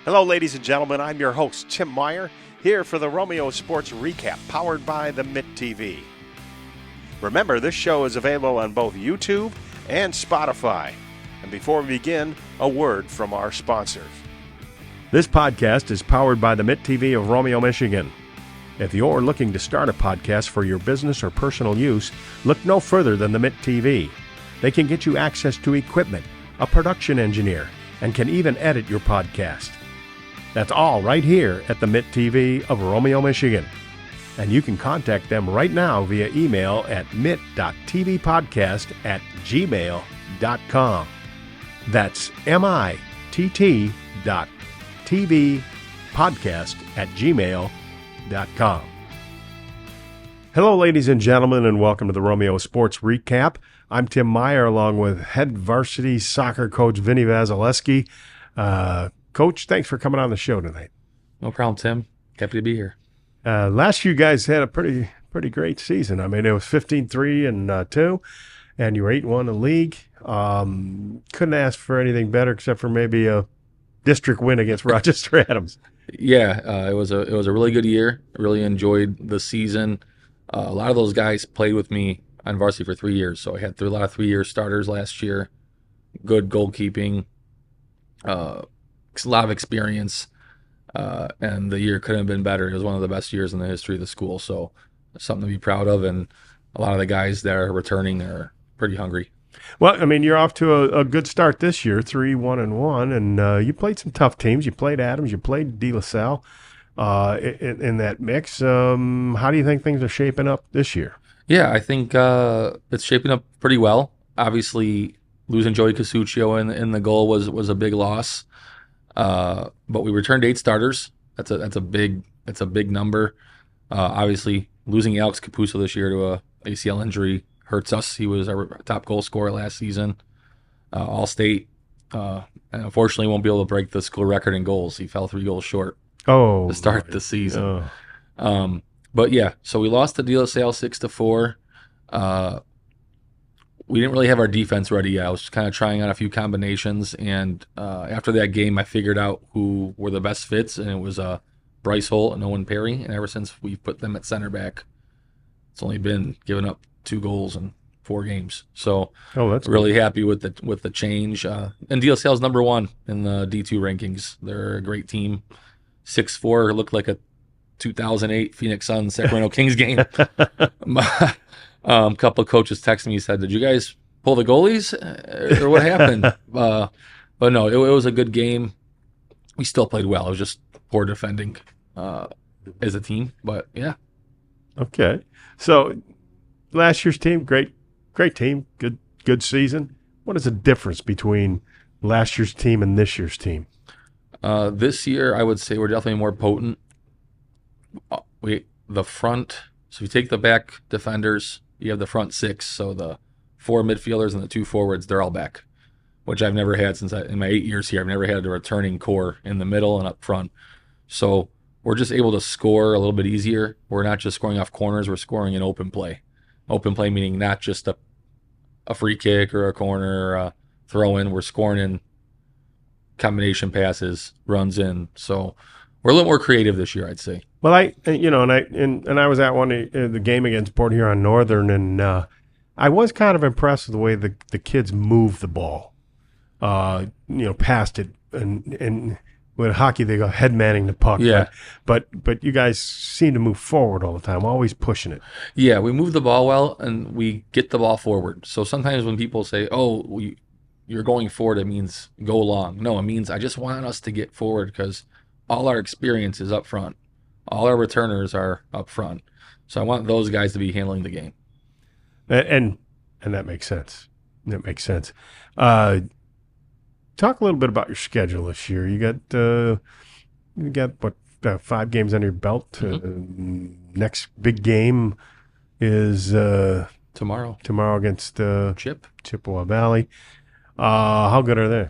Hello, ladies and gentlemen. I'm your host, Tim Meyer, here for the Romeo Sports Recap, powered by the Mitt TV. Remember, this show is available on both YouTube and Spotify. And before we begin, a word from our sponsors. This podcast is powered by the Mitt TV of Romeo, Michigan. If you're looking to start a podcast for your business or personal use, look no further than the Mitt TV. They can get you access to equipment, a production engineer, and can even edit your podcast. That's all right here at the Mitt TV of Romeo, Michigan. And you can contact them right now via email at mitt.tvpodcast@gmail.com. That's mitt.tvpodcast@gmail.com. Hello, ladies and gentlemen, and welcome to the Romeo Sports Recap. I'm Tim Meyer, along with head varsity soccer coach Vinny Vasilevsky. Coach, thanks for coming on the show tonight. No problem, Tim. Happy to be here. Last year, you guys had a pretty great season. I mean, it was 15-3-2, and you were 8-1 in the league. Couldn't ask for anything better except for maybe a district win against Rochester Adams. Yeah, it was a really good year. I really enjoyed the season. A lot of those guys played with me on varsity for 3 years, so I had a lot of 3-year starters last year. Good goalkeeping. A lot of experience, and the year couldn't have been better. It was one of the best years in the history of the school, so something to be proud of, and a lot of the guys that are returning are pretty hungry. Well, I mean, you're off to a good start this year, 3-1-1, and you played some tough teams. You played Adams, you played De La Salle in that mix. How do you think things are shaping up this year? Yeah, I think it's shaping up pretty well. Obviously, losing Joey Casuccio in the goal was a big loss. But we returned 8 starters. That's a big number. Obviously, losing Alex Capuzzo this year to a ACL injury hurts us. He was our top goal scorer last season, all state, and unfortunately won't be able to break the school record in goals. He fell 3 goals short to start the season. But yeah, so we lost to De La Salle 6-4. We didn't really have our defense ready yet. I was kind of trying out a few combinations, and after that game, I figured out who were the best fits, and it was Bryce Holt and Owen Perry. And ever since we put them at center back, it's only been giving up 2 goals in 4 games. So that's really happy with the change. And De La Salle's number 1 in the D2 rankings. They're a great team. 6-4 looked like a 2008 Phoenix Suns Sacramento Kings game. A couple of coaches texted me, said, "Did you guys pull the goalies, or what happened?" But no, it was a good game. We still played well. It was just poor defending as a team. But yeah. Okay. So last year's team, great team, good season. What is the difference between last year's team and this year's team? This year, I would say we're definitely more potent. The front. So if you take the back defenders, you have the front 6. So the 4 midfielders and the 2 forwards, they're all back, which I've never had in my 8 years here. I've never had a returning core in the middle and up front. So we're just able to score a little bit easier. We're not just scoring off corners. We're scoring in open play. Open play meaning not just a free kick or a corner or a throw in. We're scoring in combination passes, runs in. So we're a little more creative this year, I'd say. Well, I was at the game against Port Huron Northern, and I was kind of impressed with the way the kids moved the ball, past it, and with hockey they go head manning the puck. Yeah. But you guys seem to move forward all the time, always pushing it. Yeah, we move the ball well, and we get the ball forward. So sometimes when people say, "Oh, you're going forward," it means go long. No, it means I just want us to get forward because all our experience is up front. All our returners are up front. So I want those guys to be handling the game. And that makes sense. Talk a little bit about your schedule this year. You got what, 5 games under your belt? Mm-hmm. Next big game is tomorrow against Chippewa Valley. How good are they?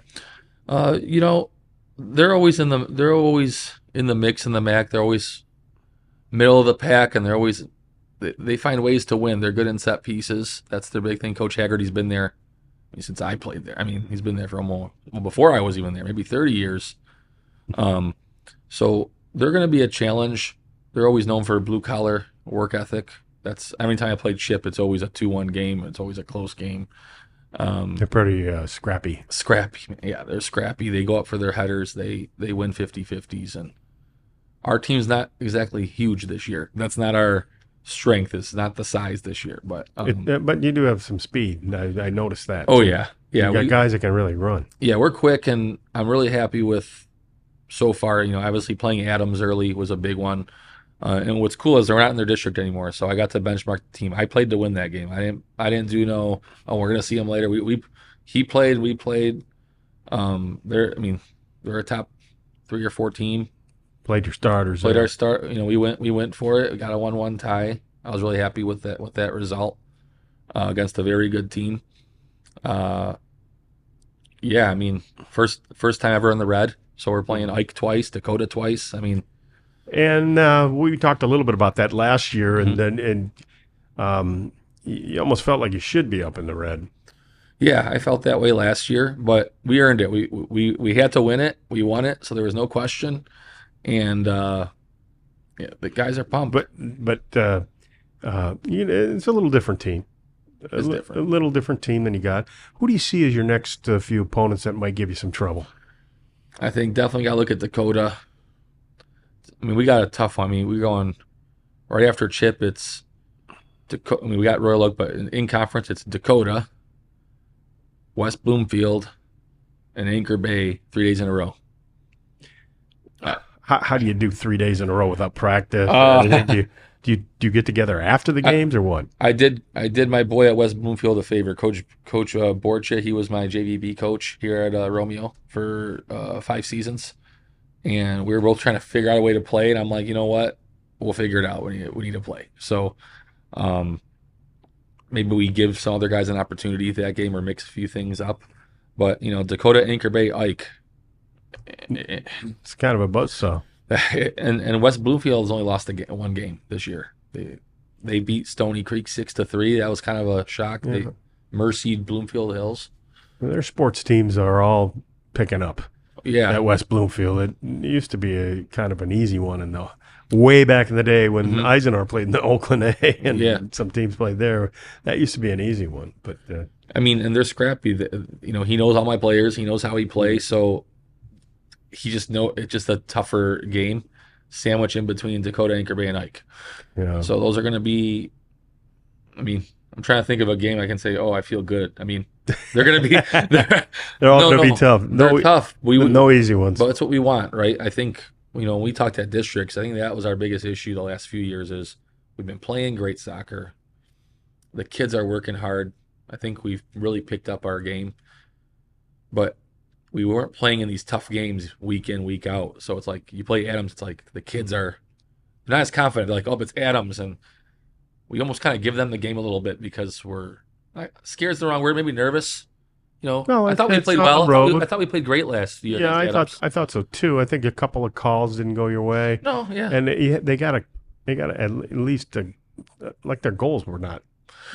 They're always in the mix in the MAC. They're always middle of the pack, and they find ways to win. They're good in set pieces. That's their big thing. Coach Haggerty's been there since I played there. I mean, he's been there for almost, before I was even there, maybe 30 years. So they're going to be a challenge. They're always known for blue collar work ethic. That's every time I played Chip, it's always a 2-1 game. It's always a close game. They're pretty scrappy. Scrappy. Yeah, they're scrappy. They go up for their headers. They win 50-50s. And our team's not exactly huge this year. That's not our strength. It's not the size this year. But But you do have some speed. I noticed that. oh, yeah. Yeah, you got guys that can really run. Yeah, we're quick, and I'm really happy with so far. Obviously playing Adams early was a big one. And what's cool is they're not in their district anymore, so I got to benchmark the team. I played to win that game. I didn't do no. Oh, we're gonna see him later. He played. We played. They're a top 3 or 4 team. Played your starters. Played our start. We went for it. We got a 1-1 tie. I was really happy with that result against a very good team. Yeah, first time ever in the red. So we're playing Ike twice, Dakota twice. And we talked a little bit about that last year, Mm-hmm. and you almost felt like you should be up in the red. Yeah, I felt that way last year, but we earned it. We had to win it. We won it, so there was no question. And yeah, the guys are pumped. But it's a little different team. It's different. A little different team than you got. Who do you see as your next few opponents that might give you some trouble? I think definitely got to look at Dakota. We got a tough one. We're going right after Chip. It's Dakota. We got Royal Oak, but in conference, it's Dakota, West Bloomfield, and Anchor Bay 3 days in a row. How do you do 3 days in a row without practice? Do you get together after the games or what? I did my boy at West Bloomfield a favor. Coach Borcha, he was my JVB coach here at Romeo for 5 seasons. And we were both trying to figure out a way to play. And I'm like, you know what? We'll figure it out. We need to play. So maybe we give some other guys an opportunity at that game or mix a few things up. But, Dakota, Anchor Bay, Ike. It's kind of a buzzsaw. And West Bloomfield has only lost one game this year. They beat Stony Creek 6-3. That was kind of a shock. Yeah. They mercied Bloomfield Hills. Their sports teams are all picking up. Yeah, at West Bloomfield. It used to be a kind of an easy one, and way back in the day when Eisenhower played in the Oakland A, and some teams played there, that used to be an easy one. But and they're scrappy. He knows all my players. He knows how he plays. So it's just a tougher game, sandwich in between Dakota, Anchor Bay, and Ike. Yeah. So those are going to be. I'm trying to think of a game I can say, oh, I feel good. They're going to be. They're all going to be tough. They're tough. No easy ones. But it's what we want, right? I think, when we talked at districts, I think that was our biggest issue the last few years is we've been playing great soccer. The kids are working hard. I think we've really picked up our game. But we weren't playing in these tough games week in, week out. So it's like you play Adams, it's like the kids are not as confident. They're like, oh, but it's Adams. And we almost kind of give them the game a little bit because scared's the wrong word, maybe nervous. Well, I thought we played well. I thought we played great last year. Yeah, I thought so too. I think a couple of calls didn't go your way. No, yeah. And they got at least like their goals were not.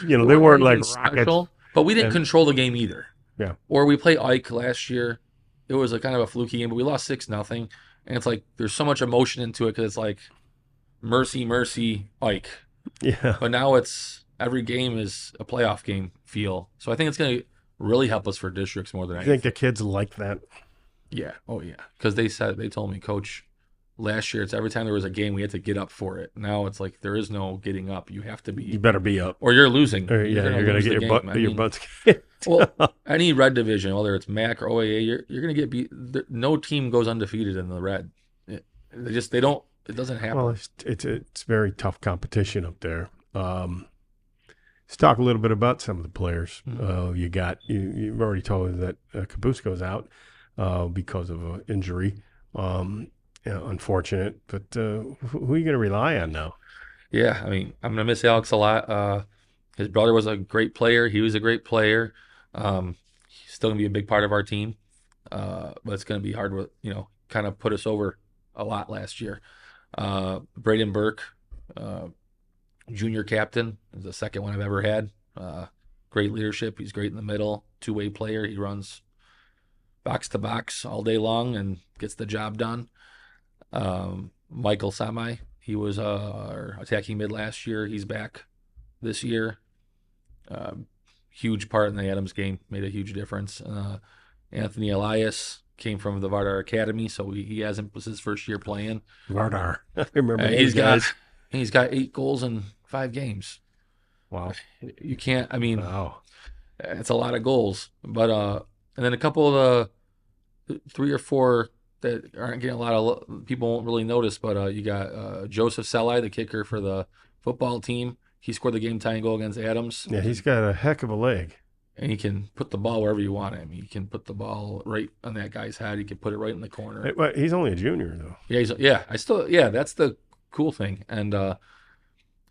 They weren't like rockets. But we didn't control the game either. Yeah. Or we played Ike last year. It was a kind of a fluky game, but we lost 6-0. And it's like there's so much emotion into it because it's like mercy, Ike. Yeah. But now it's every game is a playoff game feel. So I think it's going to really help us for districts more than anything. I think the kids like that. Yeah. Oh, yeah. Because they told me, Coach, last year it's every time there was a game we had to get up for it. Now it's like there is no getting up. You have to be. You better be up, or you're losing. Or, yeah, you're going to get your butts kicked. Well, any red division, whether it's MAC or OAA, you're going to get beat. No team goes undefeated in the red. It doesn't happen. Well, it's very tough competition up there. Let's talk a little bit about some of the players you've already told us that Kabusko's out because of an injury. Unfortunate, but who are you going to rely on now? Yeah, I'm going to miss Alex a lot. His brother was a great player. He was a great player. He's still going to be a big part of our team, but it's going to be hard with, kind of put us over a lot last year. Braden Burke, junior captain, is the second one I've ever had. Great leadership. He's great in the middle, two-way player. He runs box to box all day long and gets the job done. Michael Samai, he was our attacking mid last year. He's back this year. Huge part in the Adams game, made a huge difference. Anthony Elias came from the Vardar Academy, so he hasn't, was his first year playing. Vardar, I remember He's guys. got 8 goals in 5 games. Wow. You can't, I mean, Wow. it's a lot of goals. But and then a couple of the 3 or 4 that aren't getting a lot of people won't really notice. But you got Joseph Selai, the kicker for the football team. He scored the game tying goal against Adams. Yeah, he's got a heck of a leg. And he can put the ball wherever you want him. He can put the ball right on that guy's head. He can put it right in the corner. But he's only a junior though. Yeah, that's the cool thing. And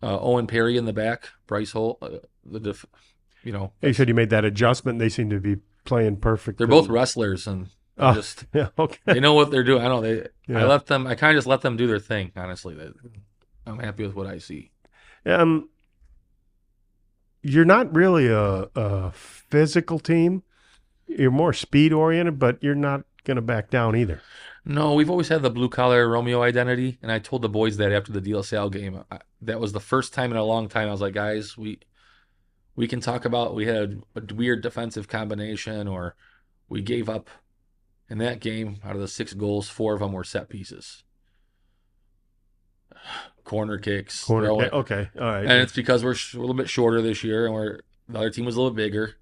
Owen Perry in the back, Bryce Holt, You said you made that adjustment. They seem to be playing perfect. they're both wrestlers and just yeah, okay. they know what they're doing. I know they. Yeah. I kind of just let them do their thing. Honestly, I'm happy with what I see. You're not really a physical team. You're more speed oriented, but you're not going to back down either. No, we've always had the blue collar Romeo identity, and I told the boys that after the DLCL game. That was the first time in a long time I was like, guys, we can talk about we had a weird defensive combination, or we gave up in that game. Out of the 6 goals, 4 of them were set pieces, corner kicks. Okay, all right. And it's because we're a little bit shorter this year, and the other team was a little bigger,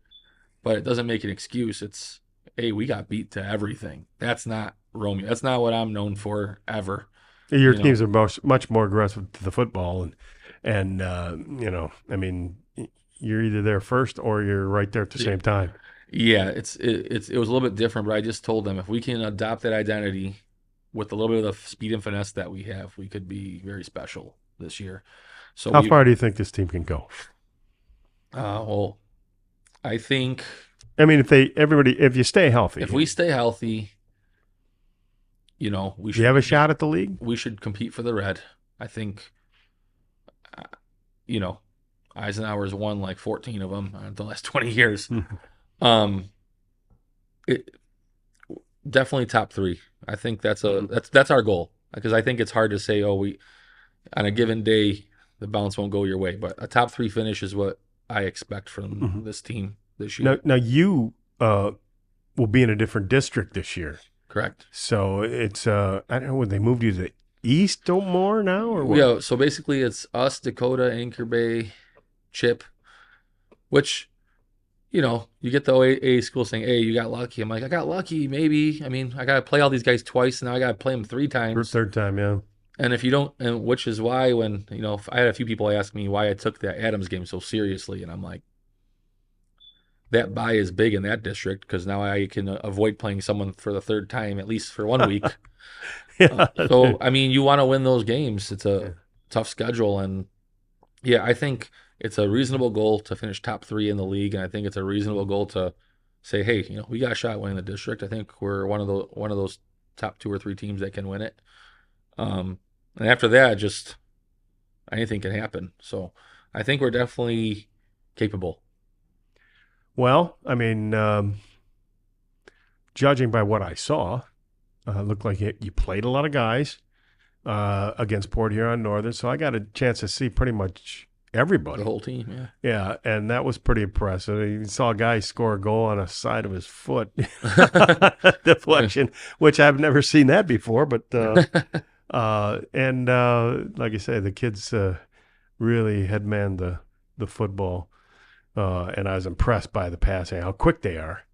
but it doesn't make an excuse. It's, hey, we got beat to everything. That's not Romeo. That's not what I'm known for ever. Your teams are much more aggressive to the football, and I mean, you're either there first or you're right there at the same time. Yeah, it was a little bit different, but I just told them if we can adopt that identity with a little bit of the speed and finesse that we have, we could be very special this year. So how far do you think this team can go? Well, I think. I mean, if you stay healthy, if we stay healthy, we should. You have a shot at the league. We should compete for the red. I think. Eisenhower's won like 14 of them in the last 20 years. Definitely top 3. I think that's our goal, because I think it's hard to say, on a given day the balance won't go your way, but a top 3 finish is what I expect from this team this year. Now you will be in a different district this year. Correct. So it's I don't know, would they moved you to the east more now or what? Yeah, so basically it's us, Dakota, Anchor Bay, Chip, which you get the OAA school saying, hey, you got lucky. I'm like, I got lucky, maybe. I mean, I got to play all these guys twice, and now I got to play them 3 times. Third time, yeah. And if you don't, and which is why when, I had a few people ask me why I took that Adams game so seriously, and I'm like, that bye is big in that district, because now I can avoid playing someone for the 3rd time, at least for 1 week. So, I mean, you want to win those games. It's a tough schedule, and yeah, I think it's a reasonable goal to finish top 3 in the league, and I think it's a reasonable goal to say, hey, we got a shot at winning the district. I think we're one of those top 2 or 3 teams that can win it. And after that, just anything can happen. So I think we're definitely capable. Well, I mean, judging by what I saw, looked like you played a lot of guys against Port Huron Northern, so I got a chance to see pretty much everybody. The whole team, yeah. Yeah, and that was pretty impressive. You saw a guy score a goal on a side of his foot deflection, which I've never seen that before. But like I say, the kids really had manned the football, and I was impressed by the passing, how quick they are.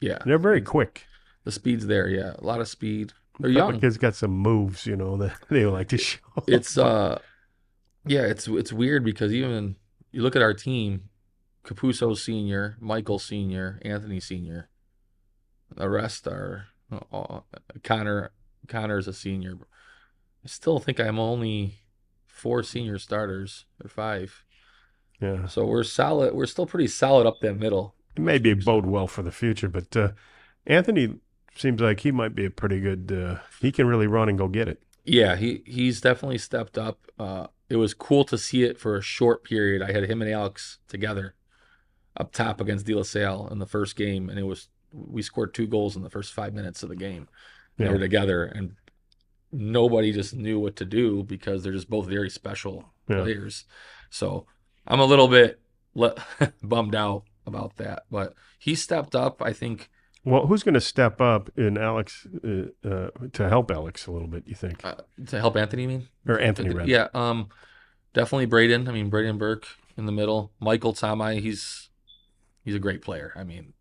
Yeah, they're very quick. The speed's there, yeah, a lot of speed. They're young. The kids got some moves, that they like to show. It's it's weird because even you look at our team, Capuzzo Senior, Michael Senior, Anthony Senior. The rest are Connor's a senior. I still think I'm only 4 senior starters or 5. Yeah. So we're solid. We're still pretty solid up that middle. It may be bode well for the future, but Anthony seems like he might be a pretty good. He can really run and go get it. Yeah, he's definitely stepped up. It was cool to see it for a short period. I had him and Alex together up top against De La Salle in the first game, and it was we scored 2 goals in the first 5 minutes of the game. They Yeah. were together, and nobody just knew what to do because they're just both very special Yeah. players. So I'm a little bit bummed out about that, but he stepped up. I think Well, who's going to step up in Alex to help Alex a little bit? You think, to help Anthony. You mean or Anthony? Rather. Yeah, definitely Braden. I mean Braden Burke in the middle. Michael Tamai. He's a great player. I mean,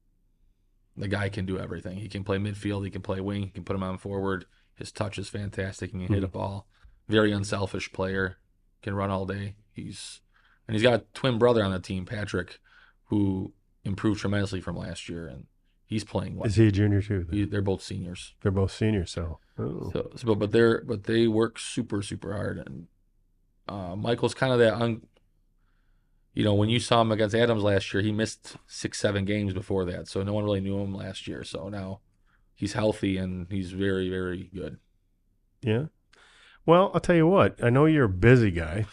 the guy can do everything. He can play midfield. He can play wing. You can put him on forward. His touch is fantastic. He can hit a ball. Very unselfish player. Can run all day. He's got a twin brother on the team, Patrick, who improved tremendously from last year, and he's playing well. Is he a junior too? They're both seniors. They're both seniors, so. But they work super hard, and Michael's kind of that. When you saw him against Adams last year, he missed 6-7 games before that, so no one really knew him last year. So now he's healthy and he's very, very good. Yeah. Well, I'll tell you what. I know you're a busy guy,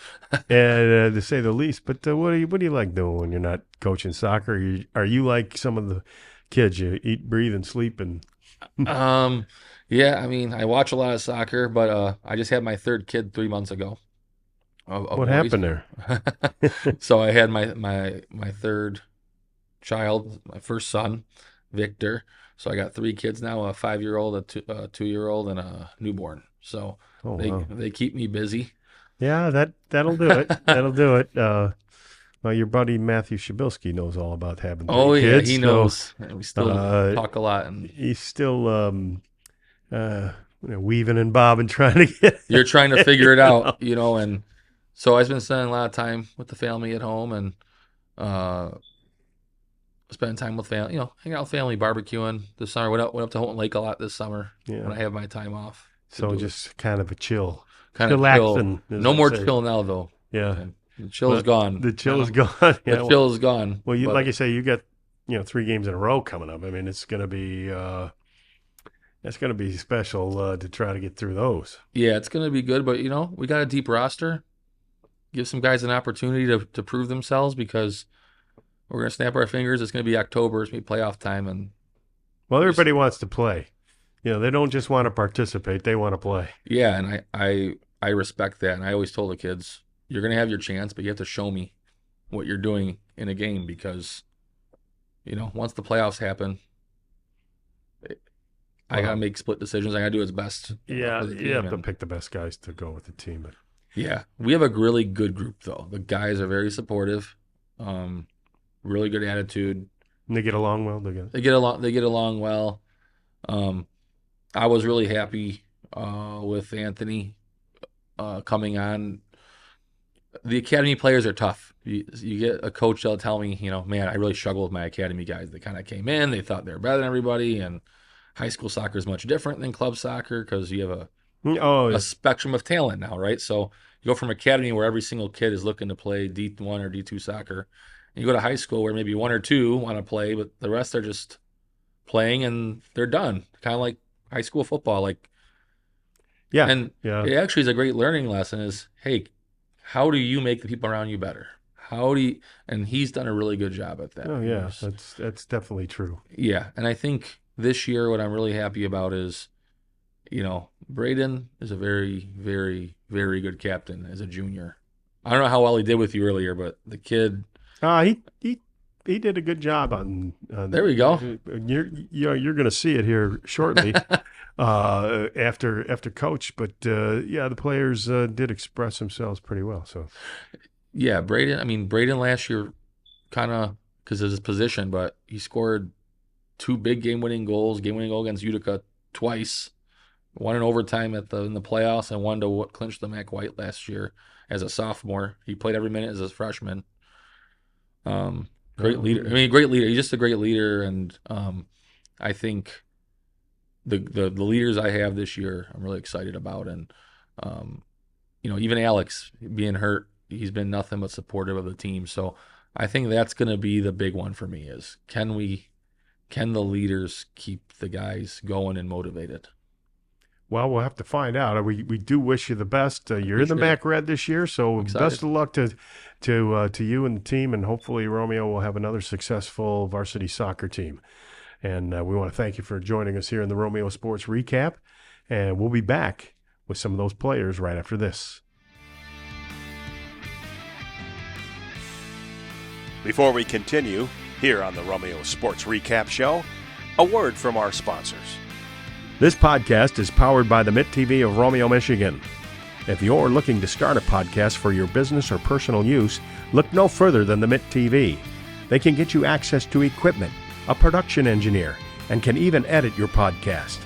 and to say the least. But what do you like doing when you're not coaching soccer? Are you like some of the kids? You eat, breathe, and sleep, and yeah. I mean, I watch a lot of soccer, but I just had my 3rd kid 3 months ago. What happened there? So I had my 3rd child, my first son, Victor. So I got 3 kids now: a 5-year-old, a 2-year-old, and a newborn. So they keep me busy. Yeah, that'll do it. That'll do it. Well, your buddy Matthew Shabilsky knows all about having 3 kids. He knows. We still talk a lot, and he's still weaving and bobbing, trying to get. You're trying to figure it out, and. So I've been spending a lot of time with the family at home, and spending time with family, hanging out with family, barbecuing this summer. Went up to Houghton Lake a lot this summer when I have my time off. So just kind of a chill, kind of relaxing. No more chill now, though. Yeah, the chill is gone. The chill is gone. The chill is gone. Well, like you say, you got 3 games in a row coming up. I mean, it's going to be. It's going to be special to try to get through those. Yeah, it's going to be good, but we got a deep roster. Give some guys an opportunity to prove themselves, because we're going to snap our fingers. It's going to be October. It's going to be playoff time. And everybody wants to play. They don't just want to participate. They want to play. Yeah, and I respect that. And I always told the kids, you're going to have your chance, but you have to show me what you're doing in a game, because, once the playoffs happen, I got to make split decisions. I got to do what's best. Yeah, you have to pick the best guys to go with the team. But. Yeah, we have a really good group, though. The guys are very supportive, really good attitude. And they get along well together. They get along well. I was really happy with Anthony coming on. The academy players are tough. You get a coach that'll tell me, man, I really struggle with my academy guys. They kind of came in, they thought they were better than everybody, and high school soccer is much different than club soccer because you have a spectrum of talent now, right? So you go from academy where every single kid is looking to play D1 or D2 soccer, and you go to high school where maybe 1 or 2 want to play, but the rest are just playing and they're done. Kind of like high school football. It actually is a great learning lesson is, hey, how do you make the people around you better? And he's done a really good job at that. Oh yeah, that's definitely true. Yeah, and I think this year what I'm really happy about is, Braden is a very, very, very good captain as a junior. I don't know how well he did with you earlier, but the kid. He did a good job on there we go. You're going to see it here shortly after coach, but the players did express themselves pretty well. So yeah, Braden last year kind of because of his position, but he scored 2 big game-winning goal against Utica twice. One in overtime in the playoffs, and one to clinch the MAC White last year as a sophomore. He played every minute as a freshman. Great leader. Great leader. He's just a great leader, and I think the leaders I have this year, I'm really excited about. And even Alex being hurt, he's been nothing but supportive of the team. So I think that's going to be the big one for me: is can the leaders keep the guys going and motivated? Well, we'll have to find out. We do wish you the best. You're in the MAC Red this year, so best of luck to you and the team, and hopefully Romeo will have another successful varsity soccer team. And we want to thank you for joining us here in the Romeo Sports Recap. And we'll be back with some of those players right after this. Before we continue here on the Romeo Sports Recap Show, a word from our sponsors. This podcast is powered by the Mitt TV of Romeo, Michigan. If you're looking to start a podcast for your business or personal use, look no further than the Mitt TV. They can get you access to equipment, a production engineer, and can even edit your podcast.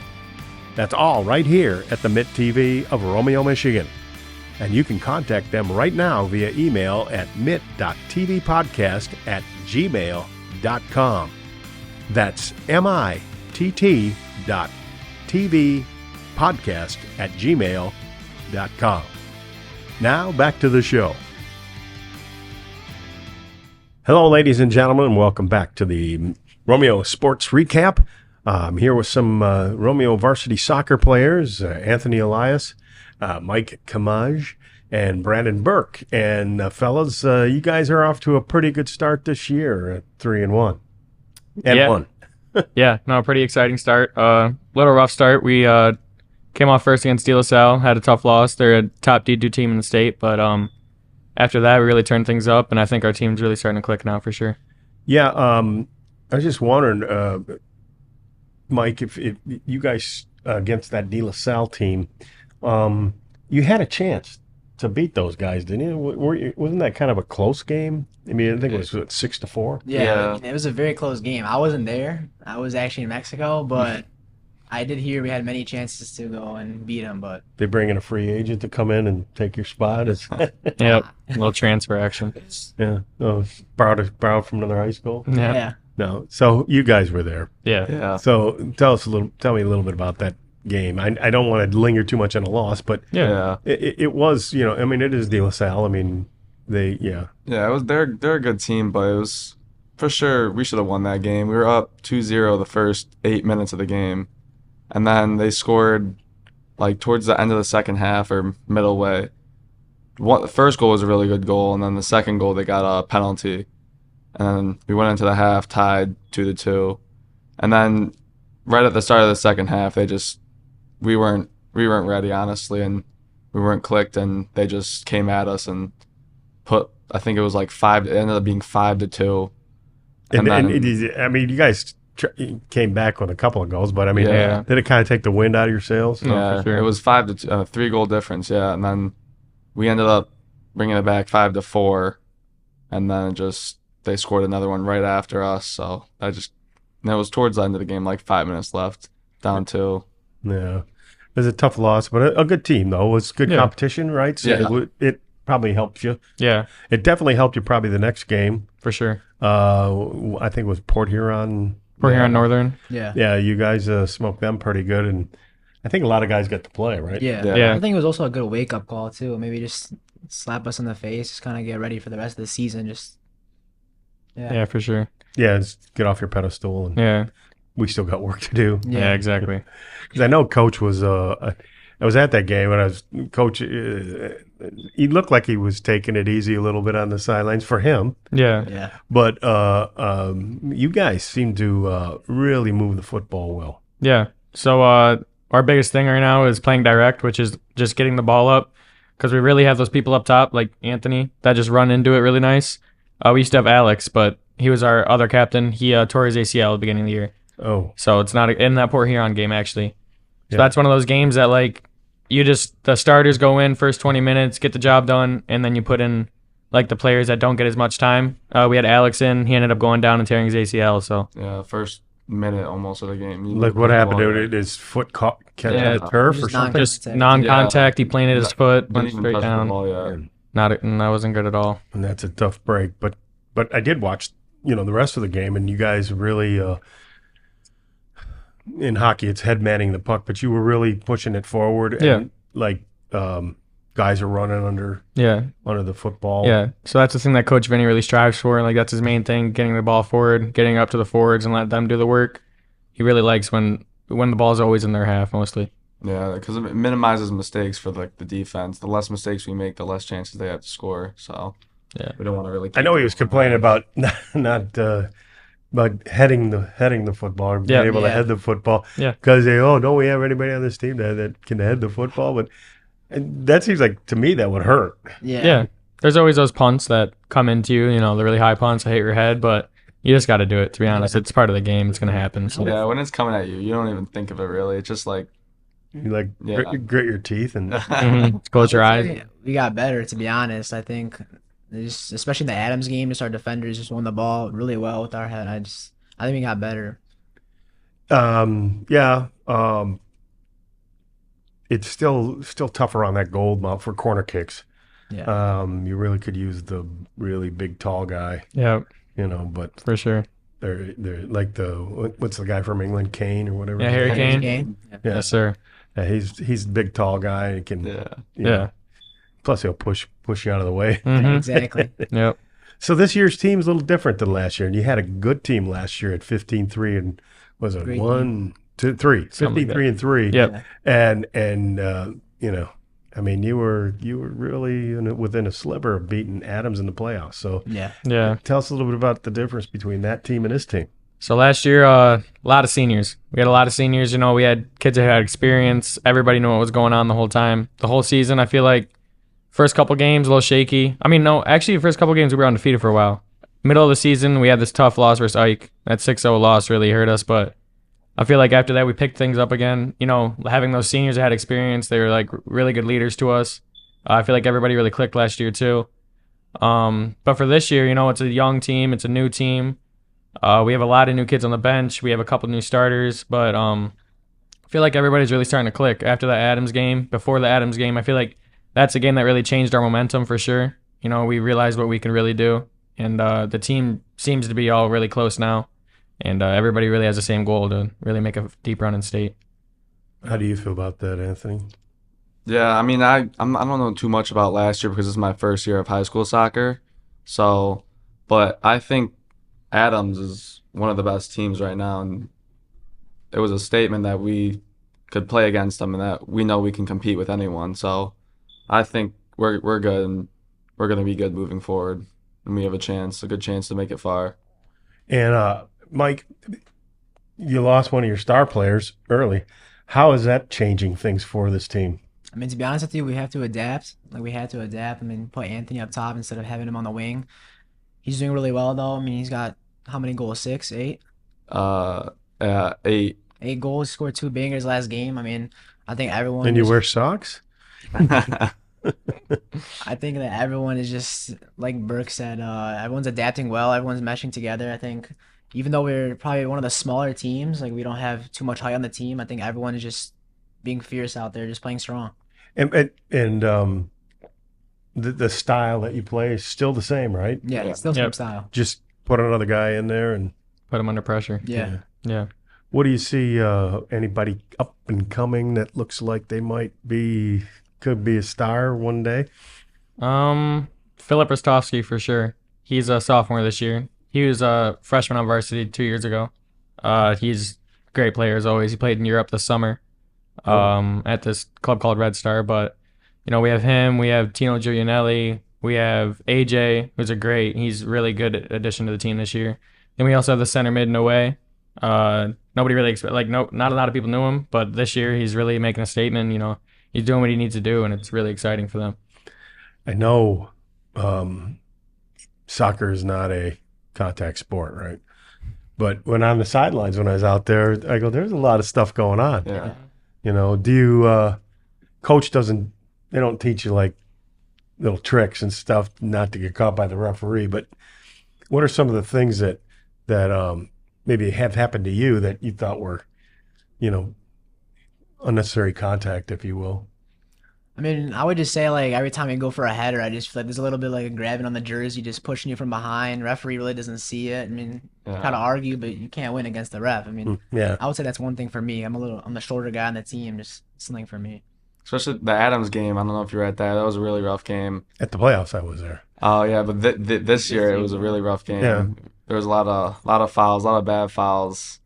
That's all right here at the Mitt TV of Romeo, Michigan. And you can contact them right now via email at mitt.tvpodcast@gmail.com. That's mitt.tvpodcast@gmail.com. Now back to the show. Hello, ladies and gentlemen, and welcome back to the Romeo Sports Recap. I'm here with some Romeo varsity soccer players, Anthony Elias, Mike Kamaj, and Brandon Burke. And fellas, you guys are off to a pretty good start this year at 3-1. And 1. Yeah, no, pretty exciting start. Little rough start. We came off first against De La Salle, had a tough loss. They're a top D2 team in the state, but after that, we really turned things up, and I think our team's really starting to click now for sure. Yeah, I was just wondering, Mike, if you guys against that De La Salle team, you had a chance to beat those guys, didn't you? Wasn't that kind of a close game? I mean, I think it was 6-4. Yeah, it was a very close game. I wasn't there. I was actually in Mexico, but I did hear we had many chances to go and beat them. But they bring in a free agent to come in and take your spot. Yep, a little transfer action. Yeah, borrowed from another high school. yeah. No, so you guys were there. Yeah. So tell me a little bit about that game. I don't want to linger too much on a loss, but it was, I mean, it is De La Salle. I mean, it was they're a good team, but it was for sure we should have won that game. We were up 2-0 the first 8 minutes of the game, and then they scored like towards the end of the second half or middle way. The first goal was a really good goal, and then the second goal they got a penalty, and then we went into the half tied 2-2, and then right at the start of the second half we weren't ready, honestly, and we weren't clicked, and they just came at us and put, I think it was like it ended up being 5-2. And I mean, you guys came back with a couple of goals, but I mean, did it kind of take the wind out of your sails? Yeah, for sure. It was 5-2, 3-goal difference, and then we ended up bringing it back 5-4, and then they scored another one right after us, so that was towards the end of the game, like 5 minutes left, down 2. Yeah. It was a tough loss, but a good team, though. It was good competition, right? So it probably helped you. Yeah. It definitely helped you probably the next game. For sure. I think it was Port Huron. Port Huron Northern. Yeah. Yeah, you guys smoked them pretty good, and I think a lot of guys got to play, right? Yeah. I think it was also a good wake-up call, too. Maybe just slap us in the face, just kind of get ready for the rest of the season. Yeah, for sure. Yeah, just get off your pedestal. And we still got work to do. Yeah, exactly. Because I know Coach was I was at that game, and Coach, he looked like he was taking it easy a little bit on the sidelines for him. Yeah. But you guys seem to really move the football well. Yeah. So our biggest thing right now is playing direct, which is just getting the ball up, because we really have those people up top, like Anthony, that just run into it really nice. We used to have Alex, but he was our other captain. He tore his ACL at the beginning of the year. Oh. So it's not in that Port Huron game, actually. So that's one of those games that, like, the starters go in first 20 minutes, get the job done, and then you put in, like, the players that don't get as much time. We had Alex in. He ended up going down and tearing his ACL, so. Yeah, first minute almost of the game. Like, what happened? His foot caught the turf or something? Just non-contact. He planted his foot, went straight down. Ball, That wasn't good at all. And that's a tough break. But I did watch, the rest of the game, and you guys really, in hockey, it's head manning the puck, but you were really pushing it forward. And, guys are running under the football. Yeah. So that's the thing that Coach Vinny really strives for. Like, that's his main thing, getting the ball forward, getting up to the forwards and let them do the work. He really likes when the ball's always in their half, mostly. Yeah, because it minimizes mistakes for the defense. The less mistakes we make, the less chances they have to score. So we don't want to really. I know he was complaining about not But heading the football, or being Yeah. able to Yeah. head the football. Yeah. Because don't we have anybody on this team that can head the football? But and that seems like, to me, that would hurt. Yeah. There's always those punts that come into you, the really high punts that hit your head, but you just got to do it, to be honest. It's part of the game. It's going to happen. So. Yeah, when it's coming at you, you don't even think of it really. It's just like, You like Yeah. grit your teeth and Close your eyes. We got better, to be honest. I think, especially in the Adams game, just our defenders just won the ball really well with our head. I think we got better. yeah. It's still tougher on that gold mount for corner kicks. Yeah. You really could use the really big tall guy, Yeah, but for sure. they're like what's the guy from England, Kane or whatever. Yeah, Harry Kane. Game. Yeah. Yes, sir. Yeah, he's a big tall guy and can yeah. Yeah. Plus he'll push you out of the way. Mhm. Exactly. Yep. So this year's team's a little different than last year, and you had a good team last year at 15-3 and was it Great 1, 2, 3, Something like 15-3 and 3. Yep. And I mean, you were really within a sliver of beating Adams in the playoffs. So Yeah. Yeah. tell us a little bit about the difference between that team and this team. So last year, a lot of seniors. We had a lot of seniors. We had kids that had experience. Everybody knew what was going on the whole time. The whole season, I feel like first couple games, a little shaky. I mean, no, actually, the first couple games, we were undefeated for a while. Middle of the season, we had this tough loss versus Ike. That 6-0 loss really hurt us, but I feel like after that, we picked things up again. Having those seniors that had experience, they were like really good leaders to us. I feel like everybody really clicked last year too. But for this year, it's a young team. It's a new team. We have a lot of new kids on the bench. We have a couple new starters, but I feel like everybody's really starting to click after the Adams game. Before the Adams game, I feel like that's a game that really changed our momentum for sure. We realized what we can really do, and the team seems to be all really close now, and everybody really has the same goal to really make a deep run in state. How do you feel about that, Anthony? Yeah, I mean, I don't know too much about last year because it's my first year of high school soccer. So, but I think Adams is one of the best teams right now, and it was a statement that we could play against them and that we know we can compete with anyone. So, I think we're good and we're going to be good moving forward, and we have a good chance to make it far. And Mike, you lost one of your star players early. How is that changing things for this team? I mean, to be honest with you, we have to adapt. We had to adapt. I mean, put Anthony up top instead of having him on the wing. He's doing really well, though. I mean, he's got how many goals? 6, 8? 8. 8 goals. He scored 2 bangers last game. I mean, I think everyone. And you wear socks? I think that everyone is just like Burke said. Everyone's adapting well. Everyone's meshing together. I think even though we're probably one of the smaller teams, like we don't have too much height on the team. I think everyone is just being fierce out there, just playing strong. And the style that you play is still the same, right? Yeah, Yeah. it's still same style. Just put another guy in there and Put them under pressure. Yeah. Yeah. What do you see? Anybody up and coming that looks like they could be a star one day? Philip Rostovsky for sure. He's a sophomore this year. He was a freshman on varsity 2 years ago. He's a great player as always. He played in Europe this summer at this club called Red Star. But, we have him. We have Tino Giulianelli. We have AJ, who's he's really good addition to the team this year. Then we also have the center mid, Noe. Nobody really not a lot of people knew him, but this year he's really making a statement. He's doing what he needs to do, and it's really exciting for them. I know soccer is not a contact sport, right? But when on the sidelines, when I was out there, I go, there's a lot of stuff going on. Yeah. Do you, coach they don't teach you like little tricks and stuff not to get caught by the referee, but what are some of the things that maybe have happened to you that you thought were, unnecessary contact, if you will? I mean, I would just say like every time you go for a header, I just feel like there's a little bit like a grabbing on the jersey, just pushing you from behind. Referee really doesn't see it. I mean, Yeah. kind of argue, but you can't win against the ref. I mean, Yeah. I would say that's one thing for me. I'm the shorter guy on the team, just something for me. Especially the Adams game. I don't know if you were at that. That was a really rough game. At the playoffs, I was there. Oh yeah, but this year it was a really rough game. Yeah. There was a lot of fouls, a lot of bad fouls,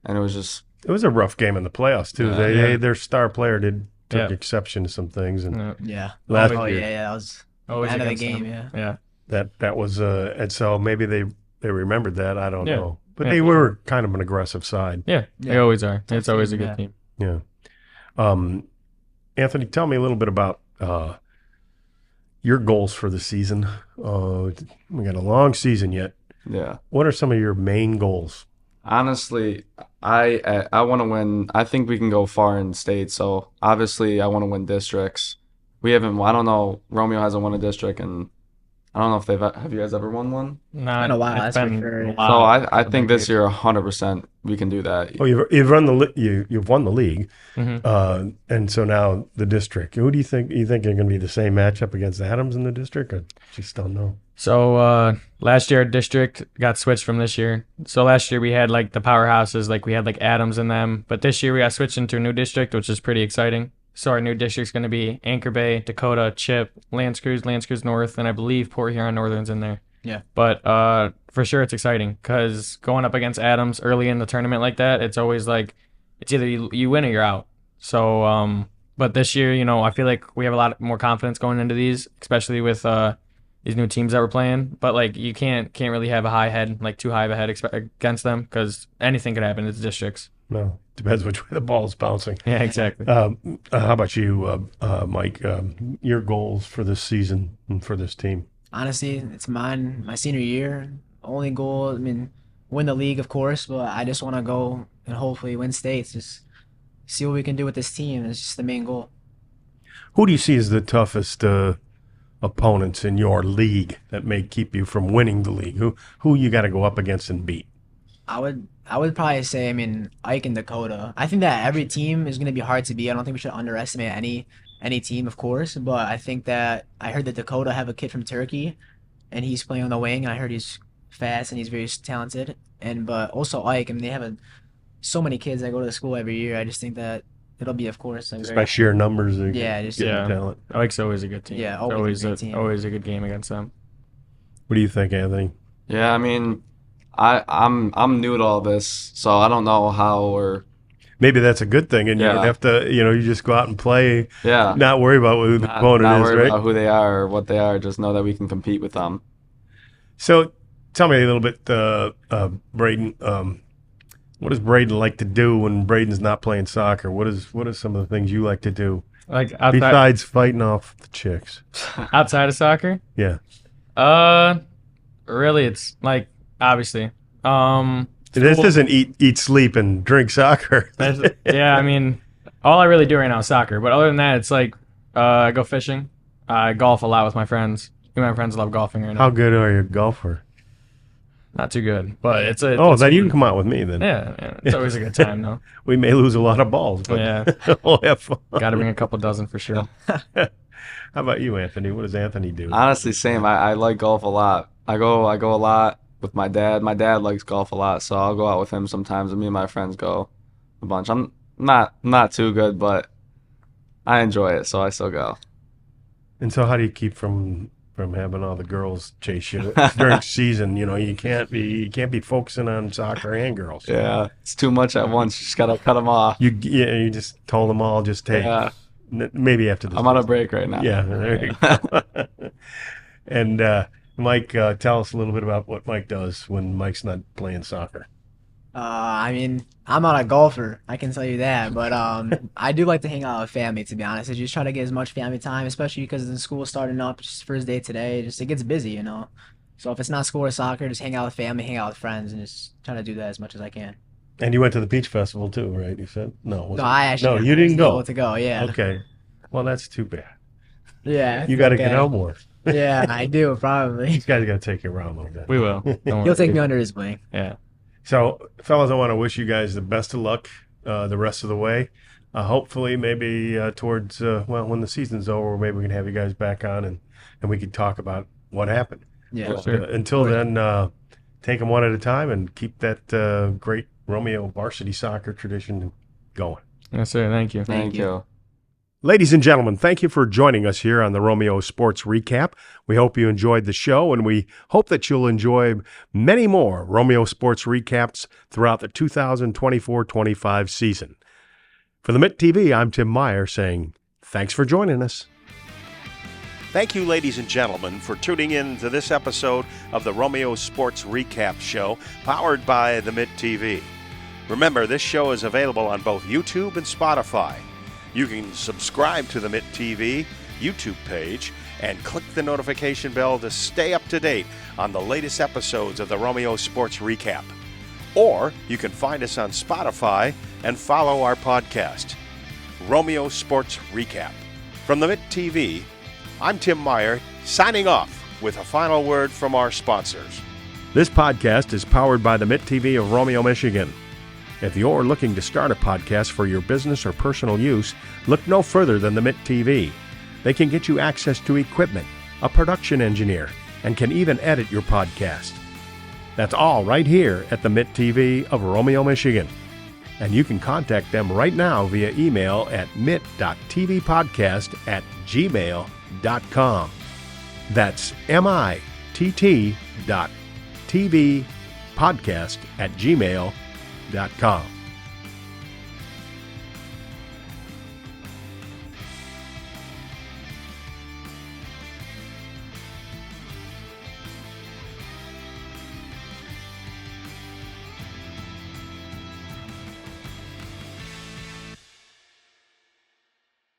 and it was just It was a rough game in the playoffs too. Their star player took Yeah. exception to some things, and Yeah. Yeah. Last oh year. yeah, that was Always the end of the against game. them. Yeah. Yeah. that was and so maybe they remembered that. I don't Yeah. know, But they were kind of an aggressive side. Yeah, they always are. It's always a good team. Yeah. Anthony, tell me a little bit about your goals for the season. We got a long season yet. Yeah. What are some of your main goals? Honestly, I want to win. I think we can go far in state. So obviously, I want to win districts. We haven't. I don't know. Romeo hasn't won a district, and I don't know if they've. Have you guys ever won one? Not Been a while, it's that's for been sure. a So while. I think this year 100% we can do that. Oh, you've run you've won the league, Mhm. and so now the district. Who do you think are going to be the same matchup against Adams in the district? Or just don't know. So last year our district got switched from this year. So last year we had like the powerhouses, like we had like Adams in them. But this year we got switched into a new district, which is pretty exciting. So our new district's going to be Anchor Bay, Dakota, Chip, L'Anse Creuse North, and I believe Port Huron Northern's in there. Yeah. But for sure it's exciting because going up against Adams early in the tournament like that, it's always like it's either you win or you're out. So but this year, I feel like we have a lot more confidence going into these, especially with these new teams that we're playing. But like you can't really have a high head, like too high of a head against them because anything could happen. It's districts. No, depends which way the ball's bouncing. Yeah, exactly. How about you, Mike? Your goals for this season and for this team? Honestly, it's mine. My senior year, only goal. I mean, win the league, of course, but I just want to go and hopefully win states. Just see what we can do with this team. It's just the main goal. Who do you see as the toughest opponents in your league that may keep you from winning the league? Who you got to go up against and beat? I would probably say, I mean, Ike and Dakota. I think that every team is going to be hard to beat. I don't think we should underestimate any team, of course, but I think that I heard that Dakota have a kid from Turkey, and he's playing on the wing. I heard he's fast and he's very talented. But also Ike, I mean, they have so many kids that go to the school every year. I just think that it'll be, of course, like Just by sheer numbers, just talent. Ike's always a good team. Yeah, It's always a great team. always a good game against them. What do you think, Anthony? Yeah, I mean, I'm new to all this, so I don't know how or Maybe that's a good thing, and you don't have to, you just go out and play, not worry about who the opponent not is, worry right? about who they are or what they are. Just know that we can compete with them. So, tell me a little bit, Braden. What does Braden like to do when Braden's not playing soccer? What are some of the things you like to do Like outside, besides fighting off the chicks? outside of soccer? Yeah. Really, it's like obviously. This isn't eat, sleep, and drink soccer. Yeah, I mean, all I really do right now is soccer. But other than that, it's like I go fishing. I golf a lot with my friends. Me and my friends love golfing right now. How good are you a golfer? Not too good, but it's a. Oh, it's then you can come out with me then. Yeah, it's always a good time though. We may lose a lot of balls, but Yeah, we'll have fun. got to bring a couple dozen for sure. How about you, Anthony? What does Anthony do? Honestly, same. I like golf a lot. I go a lot with my dad. My dad likes golf a lot, so I'll go out with him sometimes, and me and my friends go a bunch. I'm not too good, but I enjoy it, so I still go. And so, how do you keep from having all the girls chase you during season? You can't be focusing on soccer and girls. Yeah, it's too much at once. You just gotta cut them off. You just told them all, just take. Yeah. Maybe after this. I'm on a break right now. Yeah, there you go. And Mike, tell us a little bit about what Mike does when Mike's not playing soccer. I mean, I'm not a golfer, I can tell you that, but I do like to hang out with family, to be honest. I just try to get as much family time, especially because the school's starting up, just first day today, it gets busy, So if it's not school or soccer, just hang out with family, hang out with friends, and just try to do that as much as I can. And you went to the Peach Festival too, right? You said no. I actually no, you didn't go. To go, yeah. Okay, well that's too bad. Yeah, You got to get out more. Yeah, I do probably. These guys got to take you around a little bit. We will. Don't He'll worry. take me under his wing. Yeah. So, fellas, I want to wish you guys the best of luck the rest of the way. Hopefully, maybe towards, when the season's over, maybe we can have you guys back on and we can talk about what happened. Yeah. But, Sure. until then, take them one at a time and keep that great Romeo varsity soccer tradition going. Yes, sir. Thank you. Thank you. Ladies and gentlemen, thank you for joining us here on the Romeo Sports Recap. We hope you enjoyed the show, and we hope that you'll enjoy many more Romeo Sports Recaps throughout the 2024-25 season. For the Mitt TV, I'm Tim Meyer saying thanks for joining us. Thank you, ladies and gentlemen, for tuning in to this episode of the Romeo Sports Recap Show, powered by the Mitt TV. Remember, this show is available on both YouTube and Spotify. You can subscribe to the Mitt TV YouTube page and click the notification bell to stay up to date on the latest episodes of the Romeo Sports Recap. Or you can find us on Spotify and follow our podcast, Romeo Sports Recap. From the Mitt TV, I'm Tim Meyer, signing off with a final word from our sponsors. This podcast is powered by the Mitt TV of Romeo, Michigan. If you're looking to start a podcast for your business or personal use, look no further than the Mitt TV. They can get you access to equipment, a production engineer, and can even edit your podcast. That's all right here at the Mitt TV of Romeo, Michigan. And you can contact them right now via email at mitt.tvpodcast@gmail.com. That's mitt.tvpodcast@gmail.com.